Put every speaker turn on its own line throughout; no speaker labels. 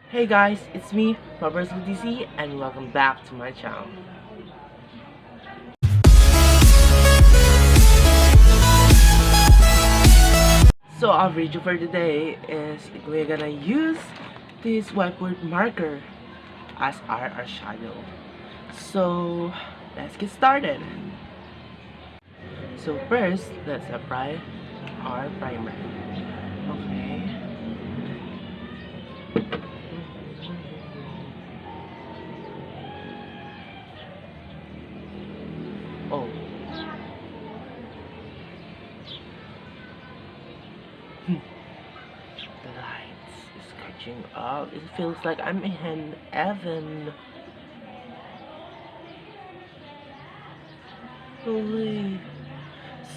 Hey guys, it's me, Roberts DC, and welcome back to my channel. So our video for today is we're gonna use this whiteboard marker as our eyeshadow. So let's get started. So first, let's apply our primer. Okay. Oh. The lights is catching up. It feels like I'm in heaven. Holy.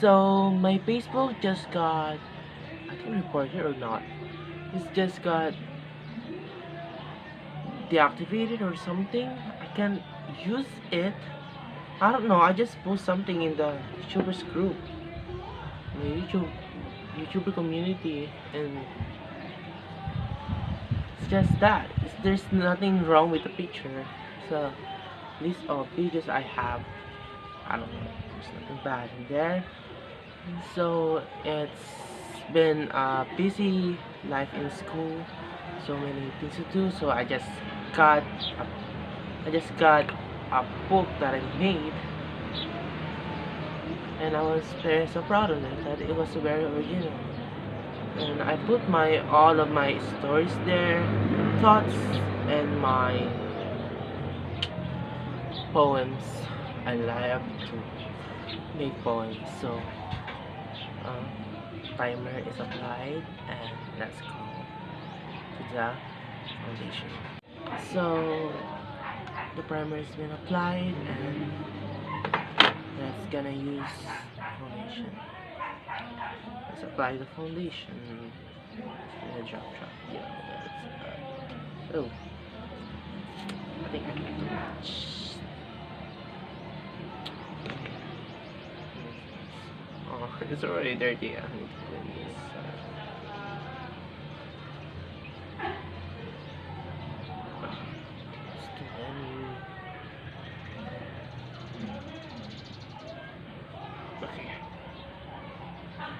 So my Facebook just got, I can report it or not. It's just got deactivated or something. I can't use it. I don't know. I just post something in the YouTubers group, the YouTuber community, and it's just that. There's nothing wrong with the picture. So list of videos I have. I don't know. There's nothing bad in there. So it's been a busy life in school, so many things to do. So got a, I just got a book that I made, and I was very so proud of it. That it was very original, and I put my all of my stories there, thoughts, and my poems. I love to make poems, so. Uh, Primer is applied, and let's go to the foundation. So the primer has been applied, and let's gonna use foundation. Let's apply the foundation. Drop. Yeah, that's oh, I think I can too much. Oh, it's already dirty. I need to clean this. It's too many. Okay.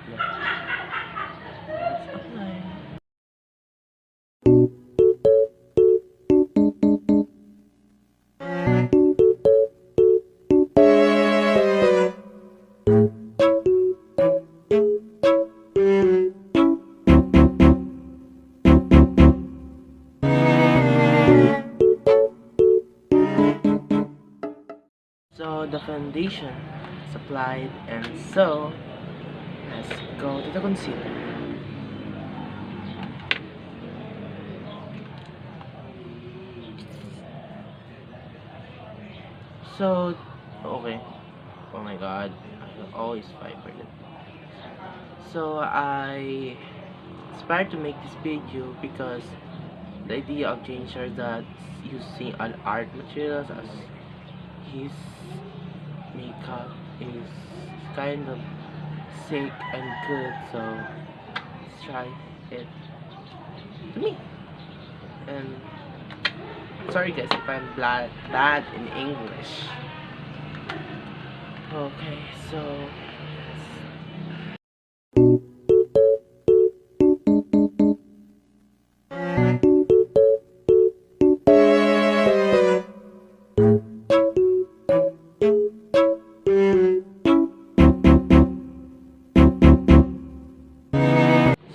Let's apply. So the foundation is applied, and so let's go to the concealer. So okay, oh my god, I always vibrate it. So I inspired to make this video because the idea of Changer that using an art materials as his makeup is kind of sick and good, so let's try it to me. And sorry guys if I'm bad in English. Okay, so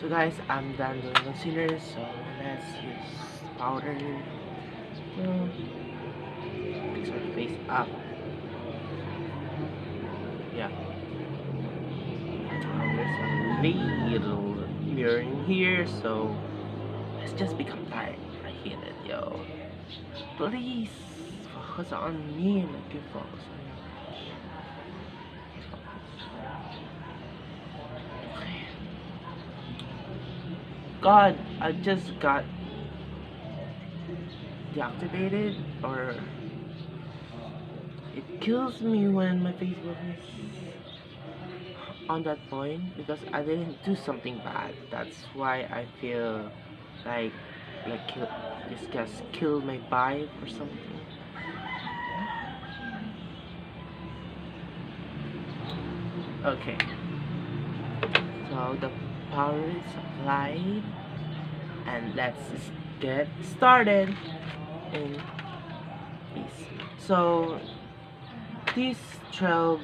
guys, I'm done doing concealer, so let's use powder to fix my face up. Yeah. There's a little mirror in here, so let's just become tired. I hate it, yo. Please focus on me, like you focus on you. God, I just got deactivated, or it kills me when my Facebook is on that point because I didn't do something bad. That's why I feel like like this guy's kill my vibe or something. Okay, so the power is applied, and let's just get started in this. So this 12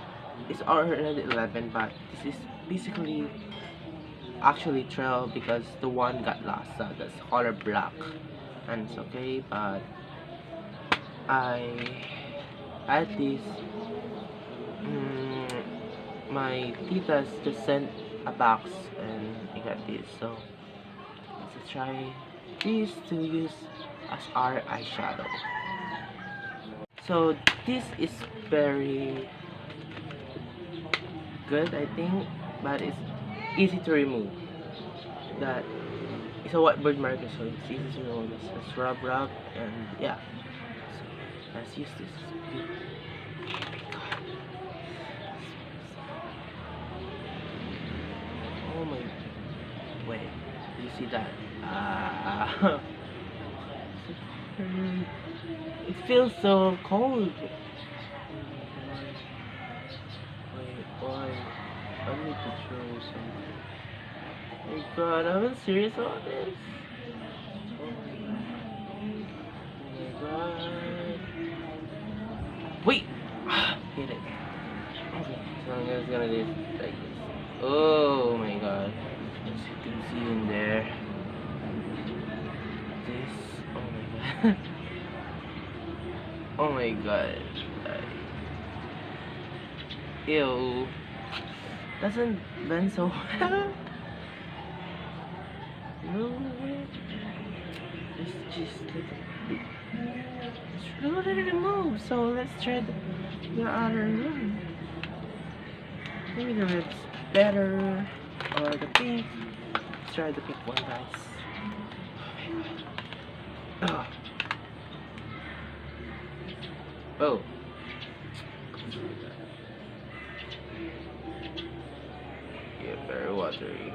is already 11, but this is basically actually 12 because the one got lost, so that's color black, and it's okay. But I at least my titas just sent a box and I got this, so let's try this to use as our eyeshadow. So this is very good, I think, but it's easy to remove. That it's a whiteboard marker, so it's easy to remove. Just rub, and yeah. So let's use this. Oh my! Wait, you see that? It feels so cold. Wait, why? I need to throw something. Oh my god, I'm serious about this. Oh my god. Wait! Hit it. Okay, so I'm just gonna do it like this. Oh my god. As you can see in there. This. Oh my god. Oh my god. Ew. Doesn't bend so well. No. Just like it's really removed. So let's try the other room. Maybe the red's better, or the pink. Let's try the pink one, guys. Oh. Oh. Yeah, very watery.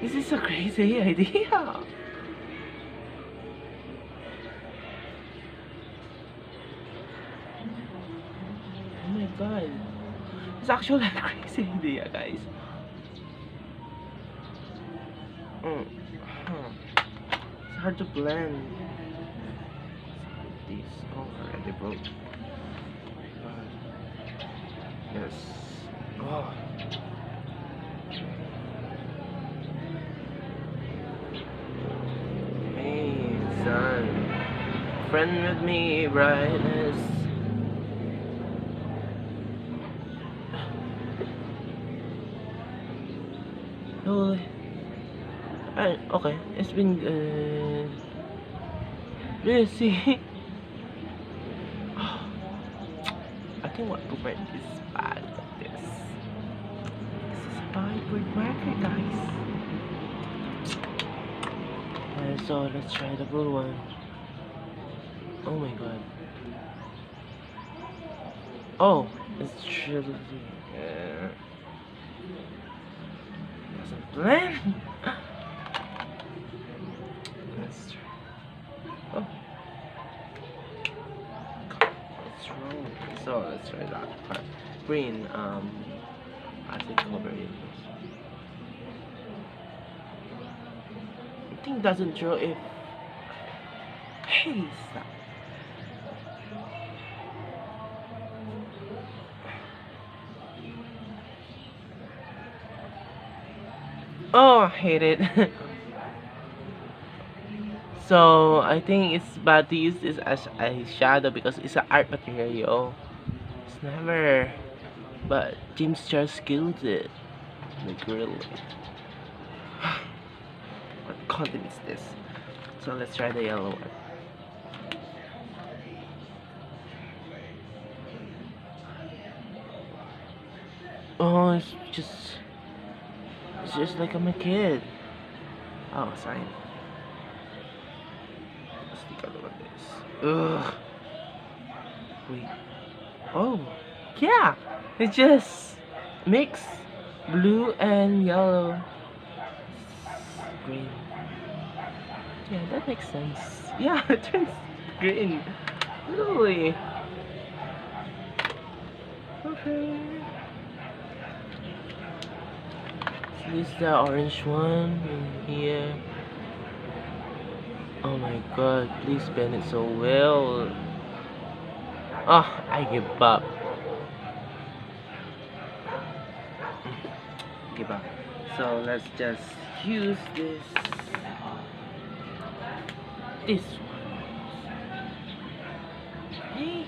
This is a crazy idea. Oh my god. It's actually a crazy idea, guys. It's hard to blend. This already broke. Yes. Oh. Hey, son. Friend with me, brightness. Oh. Okay, it's been good. Busy. I think what Uber is bad at this. This is a whiteboard marker, guys. Alright, so let's try the blue one. Oh my god. Oh, it's true. Doesn't blend. Let's try. Oh. What's wrong? So let's try that part. Green, acid covering. I think doesn't draw if. Hey, stop. Oh, I hate it. So I think it's bad to use this as eyeshadow because it's an art material. It's never. But James just killed it. Like really. What content is this? So let's try the yellow one. Oh, it's just like I'm a kid. Oh, sorry. Let's take a look at this. Ugh. Wait. Oh, yeah. It just mix Blue and yellow. Green. Yeah, that makes sense. Yeah, it turns green. Really? Okay. So this is the orange one in here. Oh my god, please bend it so well. Ah, I give up. Give up. So let's just use this one. Hey,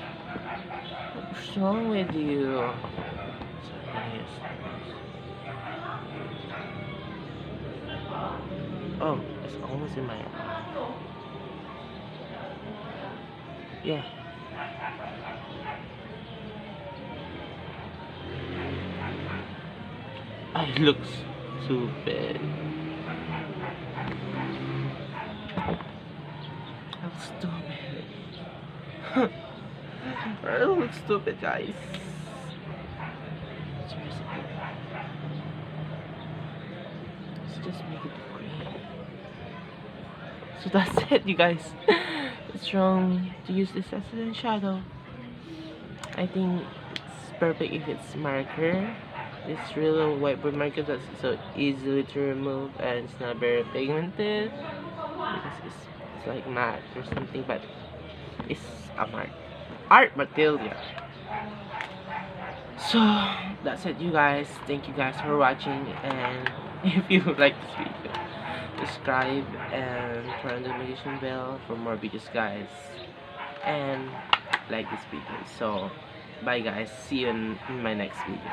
what's wrong with you? Yes. Oh, it's almost in my eye. Yeah. I look stupid. I'm stupid. I look stupid, guys. Seriously. Let's just make it green. So that's it, you guys. It's wrong to use this as a shadow. I think it's perfect if it's marker. This real whiteboard marker that's so easily to remove and it's not very pigmented because it's like matte or something, but it's a art material. So that's it, you guys. Thank you guys for watching, and if you like this video, subscribe and turn on the notification bell for more videos, guys, and like this video. So bye guys, see you in my next video.